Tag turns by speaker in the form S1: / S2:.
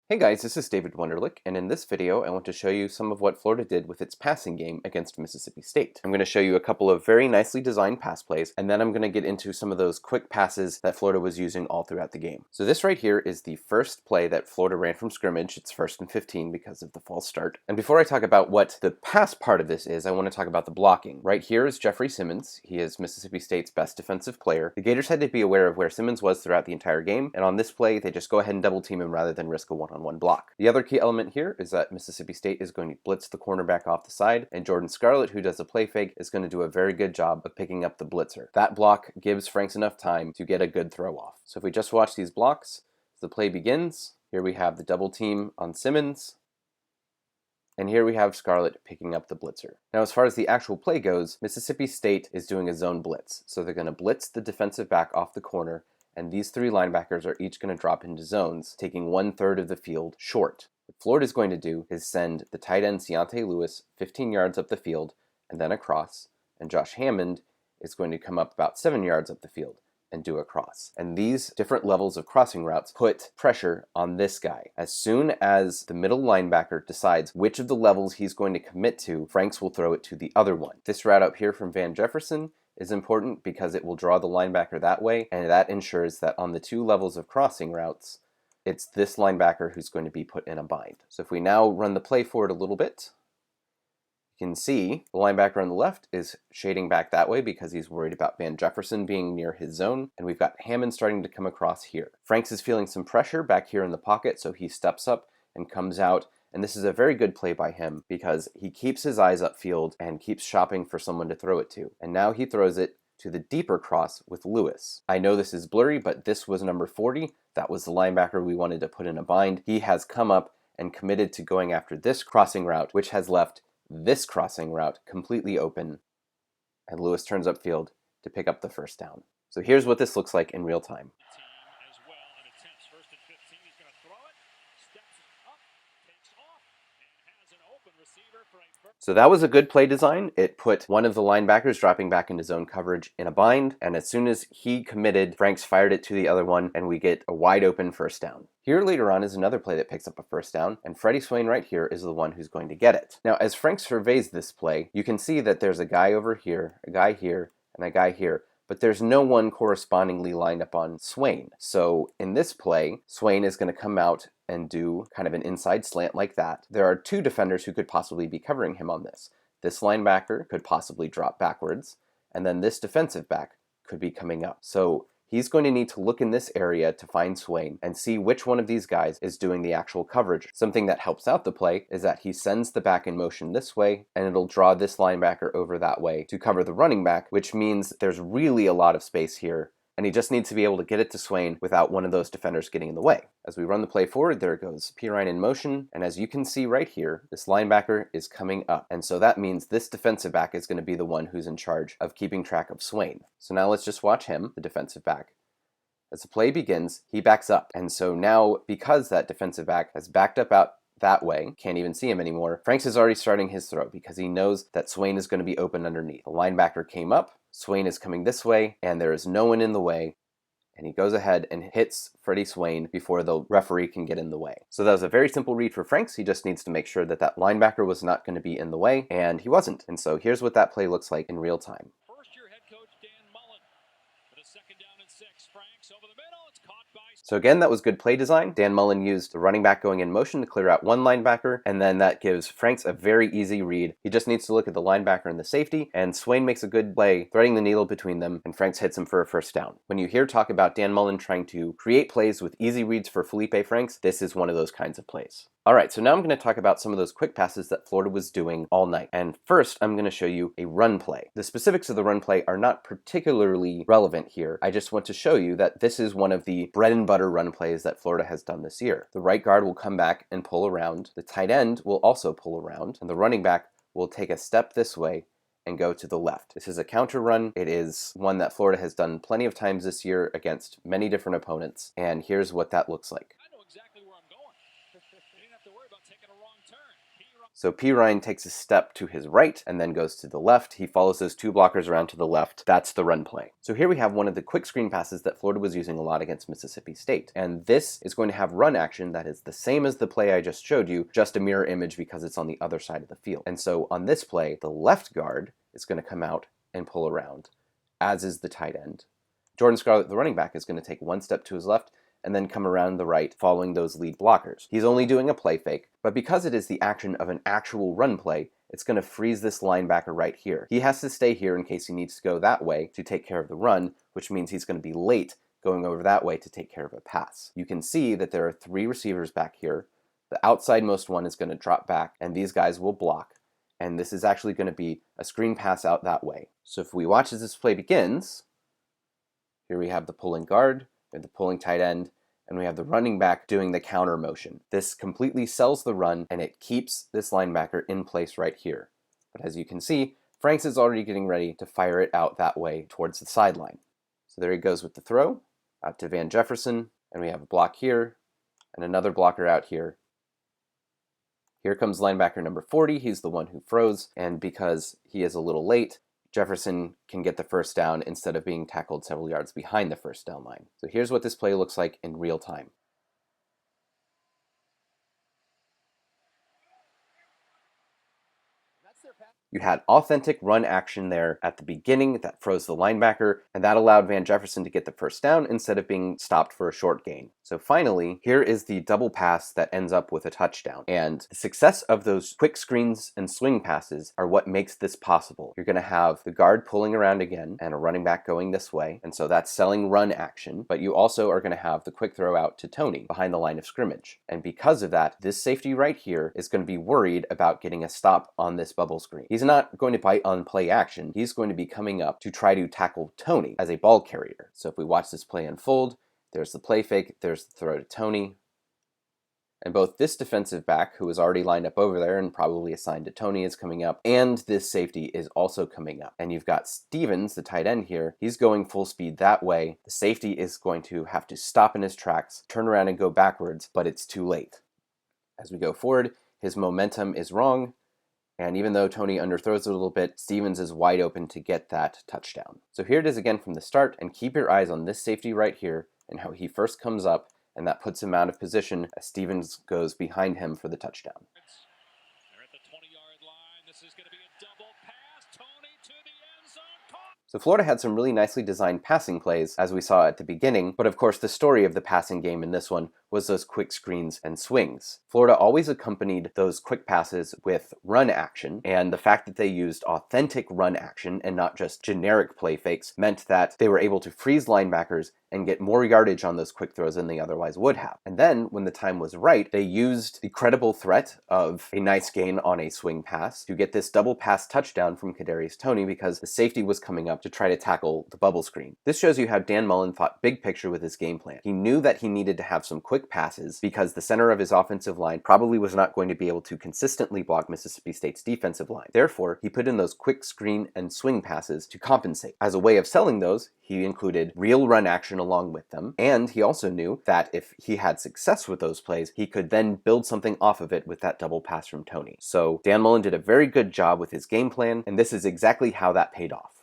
S1: Hey guys, this is David Wunderlich, and in this video I want to show you some of what Florida did with its passing game against Mississippi State. I'm going to show you a couple of very nicely designed pass plays, and then I'm going to get into some of those quick passes that Florida was using all throughout the game. So this right here is the first play that Florida ran from scrimmage. It's 1st and 15 because of the false start. And before I talk about what the pass part of this is, I want to talk about the blocking. Right here is Jeffrey Simmons. He is Mississippi State's best defensive player. The Gators had to be aware of where Simmons was throughout the entire game, and on this play they just go ahead and double team him rather than risk a one-on-one block. The other key element here is that Mississippi State is going to blitz the cornerback off the side, and Jordan Scarlett, who does a play fake, is going to do a very good job of picking up the blitzer. That block gives Franks enough time to get a good throw off. So if we just watch these blocks, the play begins. Here we have the double team on Simmons, and here we have Scarlett picking up the blitzer. Now, as far as the actual play goes, Mississippi State is doing a zone blitz. So they're going to blitz the defensive back off the corner, and these three linebackers are each going to drop into zones, taking 1/3 of the field short. What Florida's going to do is send the tight end Ciante Lewis 15 yards up the field and then across, and Josh Hammond is going to come up about 7 yards up the field and do a cross. And these different levels of crossing routes put pressure on this guy. As soon as the middle linebacker decides which of the levels he's going to commit to, Franks will throw it to the other one. This route up here from Van Jefferson is important because it will draw the linebacker that way, and that ensures that on the two levels of crossing routes, it's this linebacker who's going to be put in a bind. So if we now run the play forward a little bit, you can see the linebacker on the left is shading back that way because he's worried about Van Jefferson being near his zone, and we've got Hammond starting to come across here. Franks is feeling some pressure back here in the pocket, so he steps up and comes out. And this is a very good play by him because he keeps his eyes upfield and keeps shopping for someone to throw it to. And now he throws it to the deeper cross with Lewis. I know this is blurry, but this was number 40. That was the linebacker we wanted to put in a bind. He has come up and committed to going after this crossing route, which has left this crossing route completely open. And Lewis turns upfield to pick up the first down. So here's what this looks like in real time. So that was a good play design. It put one of the linebackers dropping back into zone coverage in a bind, and as soon as he committed, Franks fired it to the other one, and we get a wide open first down. Here later on is another play that picks up a first down, and Freddie Swain right here is the one who's going to get it. Now, as Franks surveys this play, you can see that there's a guy over here, a guy here, and a guy here, but there's no one correspondingly lined up on Swain. So in this play, Swain is going to come out and do kind of an inside slant like that. There are two defenders who could possibly be covering him on this. This linebacker could possibly drop backwards, and then this defensive back could be coming up. So he's going to need to look in this area to find Swain and see which one of these guys is doing the actual coverage. Something that helps out the play is that he sends the back in motion this way, and it'll draw this linebacker over that way to cover the running back, which means there's really a lot of space here, and he just needs to be able to get it to Swain without one of those defenders getting in the way. As we run the play forward, there goes Pirine in motion, and as you can see right here, this linebacker is coming up, and so that means this defensive back is going to be the one who's in charge of keeping track of Swain. So now let's just watch him, the defensive back. As the play begins, he backs up, and so now, because that defensive back has backed up out that way, can't even see him anymore, Franks is already starting his throw because he knows that Swain is going to be open underneath. The linebacker came up, Swain is coming this way, and there is no one in the way, and he goes ahead and hits Freddie Swain before the referee can get in the way. So that was a very simple read for Franks. He just needs to make sure that that linebacker was not going to be in the way, and he wasn't. And so here's what that play looks like in real time. So again, that was good play design. Dan Mullen used the running back going in motion to clear out one linebacker, and then that gives Franks a very easy read. He just needs to look at the linebacker and the safety, and Swain makes a good play, threading the needle between them, and Franks hits him for a first down. When you hear talk about Dan Mullen trying to create plays with easy reads for Feleipe Franks, this is one of those kinds of plays. Alright, so now I'm going to talk about some of those quick passes that Florida was doing all night. And first, I'm going to show you a run play. The specifics of the run play are not particularly relevant here. I just want to show you that this is one of the bread and butter run plays that Florida has done this year. The right guard will come back and pull around. The tight end will also pull around. And the running back will take a step this way and go to the left. This is a counter run. It is one that Florida has done plenty of times this year against many different opponents. And here's what that looks like. So P. Ryan takes a step to his right and then goes to the left. He follows those two blockers around to the left. That's the run play. So here we have one of the quick screen passes that Florida was using a lot against Mississippi State. And this is going to have run action that is the same as the play I just showed you, just a mirror image because it's on the other side of the field. And so on this play, the left guard is going to come out and pull around, as is the tight end. Jordan Scarlett, the running back, is going to take one step to his left and then come around the right following those lead blockers. He's only doing a play fake, but because it is the action of an actual run play, it's going to freeze this linebacker right here. He has to stay here in case he needs to go that way to take care of the run, which means he's going to be late going over that way to take care of a pass. You can see that there are three receivers back here. The outsidemost one is going to drop back, and these guys will block. And this is actually going to be a screen pass out that way. So if we watch as this play begins, here we have the pulling guard, and the pulling tight end, and we have the running back doing the counter motion. This completely sells the run, and it keeps this linebacker in place right here. But as you can see, Franks is already getting ready to fire it out that way towards the sideline. So there he goes with the throw, out to Van Jefferson, and we have a block here, and another blocker out here. Here comes linebacker number 40, he's the one who froze, and because he is a little late, Jefferson can get the first down instead of being tackled several yards behind the first down line. So here's what this play looks like in real time. You had authentic run action there at the beginning that froze the linebacker, and that allowed Van Jefferson to get the first down instead of being stopped for a short gain. So finally, here is the double pass that ends up with a touchdown. And the success of those quick screens and swing passes are what makes this possible. You're going to have the guard pulling around again and a running back going this way, and so that's selling run action, but you also are going to have the quick throw out to Tony behind the line of scrimmage. And because of that, this safety right here is going to be worried about getting a stop on this bubble screen. He's not going to bite on play action. He's going to be coming up to try to tackle Tony as a ball carrier. So if we watch this play unfold, there's the play fake, there's the throw to Tony. And both this defensive back, who is already lined up over there and probably assigned to Tony, is coming up, and this safety is also coming up. And you've got Stevens, the tight end here. He's going full speed that way. The safety is going to have to stop in his tracks, turn around and go backwards, but it's too late. As we go forward, his momentum is wrong. And even though Tony underthrows a little bit, Stevens is wide open to get that touchdown. So here it is again from the start, and keep your eyes on this safety right here and how he first comes up, and that puts him out of position as Stevens goes behind him for the touchdown.
S2: They're at the 20-yard line. This is going to be a double pass. Tony to the end zone.
S1: So Florida had some really nicely designed passing plays, as we saw at the beginning, but of course the story of the passing game in this one was those quick screens and swings. Florida always accompanied those quick passes with run action, and the fact that they used authentic run action and not just generic play fakes meant that they were able to freeze linebackers and get more yardage on those quick throws than they otherwise would have. And then, when the time was right, they used the credible threat of a nice gain on a swing pass to get this double pass touchdown from Kadarius Toney because the safety was coming up to try to tackle the bubble screen. This shows you how Dan Mullen thought big picture with his game plan. He knew that he needed to have some quick passes because the center of his offensive line probably was not going to be able to consistently block Mississippi State's defensive line. Therefore, he put in those quick screen and swing passes to compensate. As a way of selling those, he included real run action along with them, and he also knew that if he had success with those plays, he could then build something off of it with that double pass from Toney. So Dan Mullen did a very good job with his game plan, and this is exactly how that paid off.